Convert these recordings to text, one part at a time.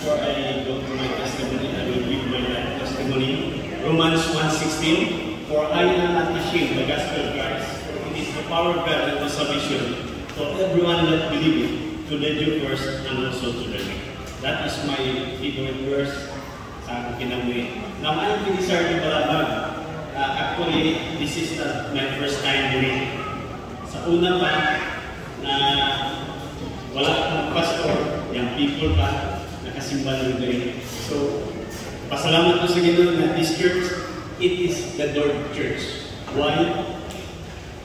before I go to my testimony, I will give my testimony. Romans 1:16, for I am not ashamed of the gospel of Christ, for it is the power of God unto salvation to everyone that believeth, to the Jew first and also to the Greek. That is my favorite verse sa aking kinabuhi. Now, I'm pretty sorry to balabag. Actually, this is my first time doing. Sa una pa, na wala akong pastor, yung people pa, nakasimba ng gawin. So, pasalamat ko sa Ginoo na this church, it is the Lord Church. Why?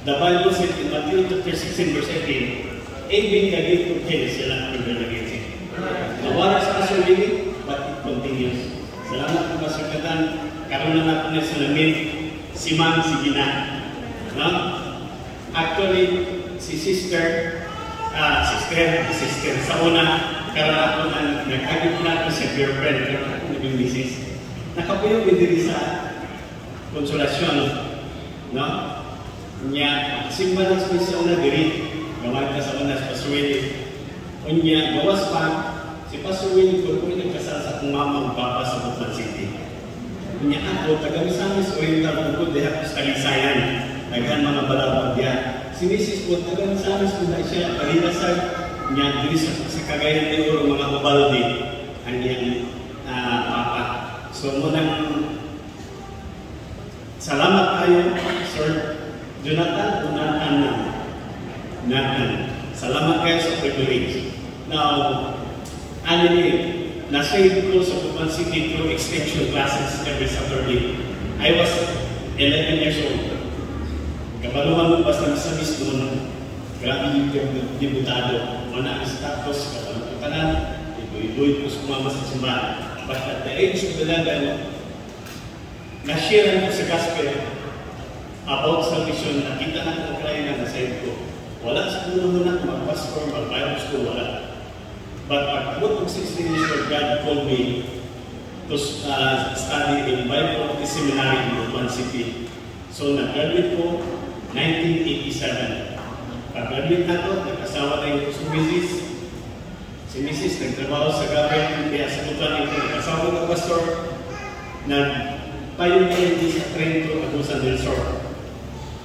The Bible said in Matthew chapter 16 verse 18, even the gate of hell sila ang nilagay. Nawala sa kasulili, but it continues. Salamat po Pastor Katan, karoon na natin na salamin, si Ma'am, si Gina. No? Actually, si sister, sa una, karoon ako na nag-agit na ako sa girlfriend, karoon ako naging misis. Nakapuyog din sa konsolasyon, no? Nya, simba ng sa una diri, gawag ka sa una sa Paswili. Unya, gawas pa, si Paswili ko kung nagkasal sa akong mama ang papa sa Buklan City. Unya ako, taga-misamis oriental ko, deha ko sa Kalisayan, naghan mga balabag yan. Si Mrs. ko, taga-misamis ko na siya, palilasag, nya, diri sa Cagayan de Oro, mga Ubaldi, ang iyang papa. So, munang salamat kayo, Sir Jonathan, Nathan. Salamat kayo sa privilege. Now, na-save ko sa Buklan City through extension classes every Saturday. I was 11 years old. Kabaluhan mo basta sa mismo nun, grabe yung debutado. Wala ang status, kabaluhan ka na, ibuy-ibuy ko sumama sa simbahan. But at the age of 11, na-share ko sa gospel about salvation, nakita na kung kaya na nasave ko. Wala sa muna mag-pastor, mag-Bible school, wala. But at about 16 years old, God called me to study in Bible Seminary in Buklan City. So, nag-graduate ko 1987. Pag-graduate na ko, nag-asawa na yung si Mrs. Si Mrs. nagtrabaho sa government, kaya sa Buklan ito, nag-asawa ng pastor, nag-tayo na yun sa Trento, Agusan del Sur.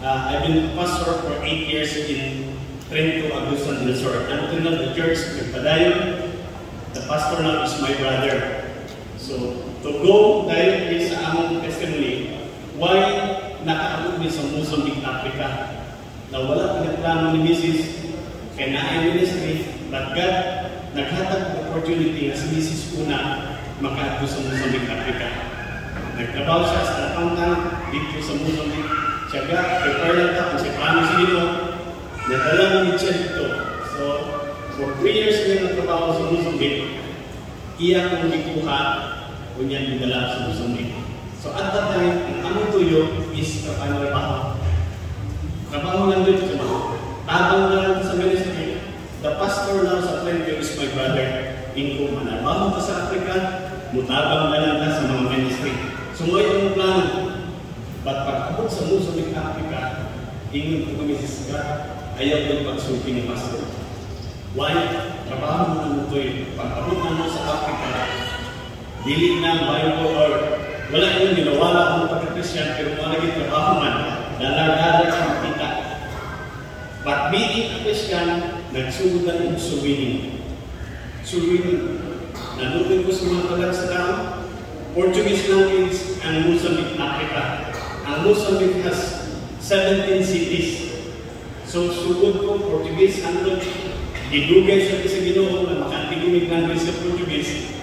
I've been pastor for 8 years in Trento, Agusan del Sur. Until now, the church, nagpadayon, the pastor now is my brother. So, to go directly sa among testimony, why nakaabot din sa Mozambique, Africa, na wala pinagplano ni Mrs. kaya na ministry, but God naghatag ng opportunity na si Mrs. una makaabot sa Mozambique, Africa. Nagtrabaho siya sa accountant dito sa Mozambique. Siyaga, prepare lang ka kung siya paano sino, nadala mo siya dito. So, for 3 years na nagtrabaho sa Mozambique, iya kong gikuha kung yan dinala sa Mozambique. So, at that time, ang among tuyo is trabaho. Trabaho lang doon sa mga. Tabang na lang sa ministry, the pastor now sa Trento is my brother. Inko, manabang ka sa Africa, mutabang na lang ka sa mga ministry. So, ngayon ang plano. But pag-abot sa Mozambique, Africa, ingon ko kami sa God, ayaw doon pagsulti ng pastor. Why? Trabaho mo na ito eh. Pag-abot na mo sa Africa, dili na Bible or wala yung ginawala akong pagka-Christian, pero wala yung trabaho man, dalag-dalag ang kita. But being a Christian, nagsugudan yung suwinin. Suwinin. Nanutin ko sa mga talag sa tao, Portuguese language and Mozambique, Africa. Ang Mozambique has 17 cities. So, sugod ko, Portuguese, ano, didugay sa Ginoo na makatigimig language sa Portuguese.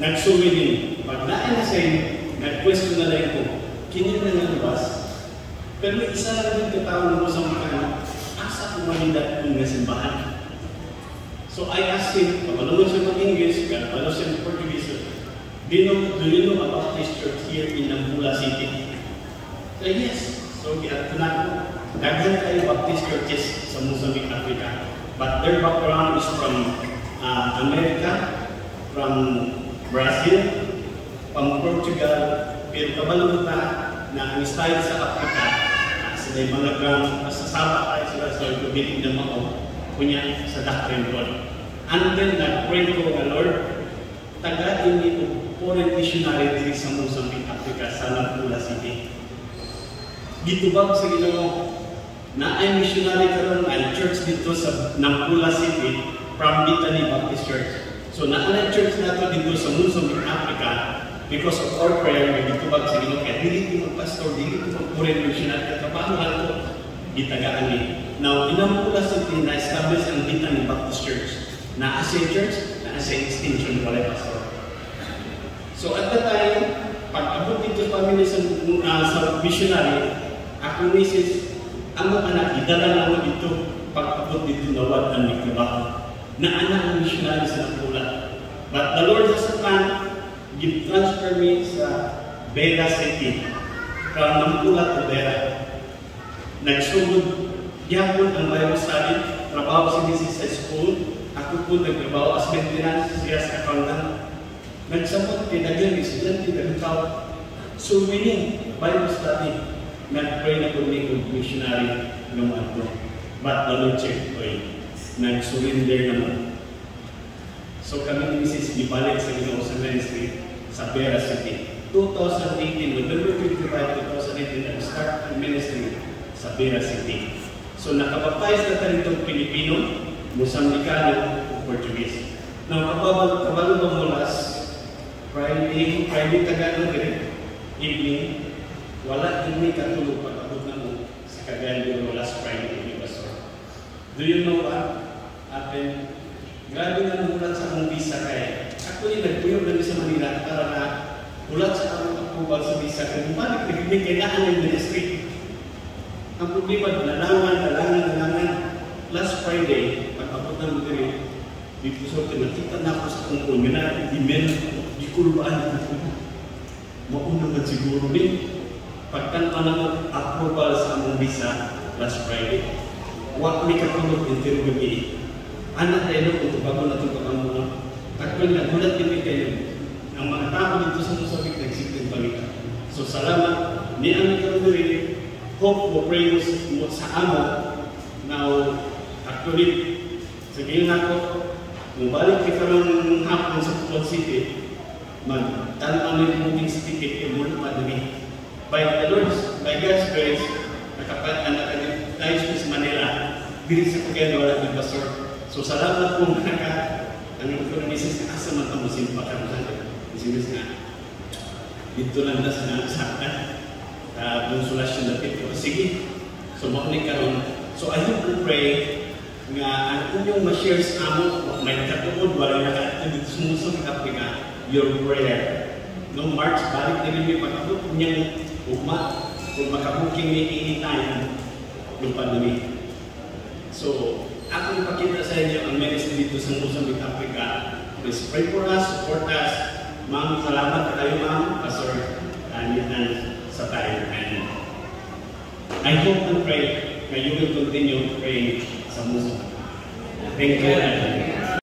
Nagsuwinin. Pag naan na sa'yo, nag-question na lang ko, kinin na nga nabas. Pero may isa lang yung katawang ng Mozambique, asa kung malindat kong nasimbahan. So, I asked him, kapalunod siya ng English, kapalunod siya ng Portuguese, do you know about this church here in Nampula City? So, yes. So, naghan tayo Baptist churches sa Mozambique, Africa. But their background is from America, from Brazil, from Portugal, pero kabalunod na ang style sa Africa, sila yung mga ground, masasama tayo sila sa pagbiling ng mga kunya sa doctrine roll. Until nag-pray ko nga, Lord, tagain ni foreign missionary diri sa Mozambique, Africa, sa Nampula City. Gitubag sa Ginoo na ay missionary karon ay church dito sa Nampula City from Bethany Baptist Church. So naanay church nato dito sa Mozambique, Africa because of our prayer nga gitubag sa Ginoo kaya dili ko pastor, dili ko foreign missionary katrabaho lang ko gitagaan ni. Now in Nampula City na establish ang Bethany Baptist Church. Na as church, na as extension wala pastor. So at that time, pag-abot dito sa pamilya sa missionary, ako misis, ang mga anak, idala na ako dito, pag-abot dito na wad ang nagtrabaho. Na anak ang missionary sa Nampula. But the Lord has a plan, give transfer me sa Vera City, from Nampula to Vera. Nagsugod, yapon ang Bible study, trabaho si Mrs. sa school, ako po nagtrabaho as maintenance, siya sa accountant. Nagsabot kay Dagyan, estudyante, nagtaw. So meaning, Bible study, nag-pray na kung missionary ng ato. But the Lord checked ko nag-surrender naman. So kami ni Mrs. ibalik sa Ginoo sa ministry sa Vera City. 2018, November 25, 2018, nag-start ang ministry sa Vera City. So nakabaptize na tayo itong Pilipino, Mozambicano, o Portuguese. Now, kabalo ba mo last Friday Tagalog evening, wala din katulog pag-abot na mo sa Cagayan de Oro last Friday evening, Pastor. Do you know what happened? Grabe na namulat sa akong visa kaya. Ako yung nagpuyog na sa Manila para na ulat sa akong approval sa visa. Kung balik nagiging kailangan ng ministry. Ang problema, nalangan. Last Friday, pag-abot na mo din, dito sa nakita na ako sa tungkol, email, di ko lubaan ko. Mauna man siguro din. Pagkanta na mo approval sa among visa last Friday. Huwag may katulog ng tiro gabi. Anak tayo kung bago na itong kakamuna. Takpan na, gulat din kayo. Ang mga tao dito sa Mozambique nagsitin balita. So salamat. Ni ang ikaw hope mo pray mo sa amo. Now, actually, sabihin ako, mabalik kita ng hapon sa Putuan City, magtanong ng moving ticket yung muna madami. By God's grace, nakapag-anak tayo sa Manila, diri sa Cagayan wala ng pastor. So salamat po ang economist na asa man ang musim pa kami natin. Musim nga, dito lang na sa konsulasyon na pito. Sige, so makunik karon. So I hope and pray nga ang inyong ma-share sa amo, may nakatuod, wala nakatuod dito sa Musong Africa, your prayer. No March, balik na rin yung pag-abot niyang ugma, kung makabuking may anytime yung pandemic. So, ako ipakita sa inyo ang ministry dito sa Mozambique, Africa. Please pray for us, support us. Ma'am, salamat kayo ma'am, Pastor, and sa tayo. And I hope and pray that you will continue praying sa Mozambique. Thank you.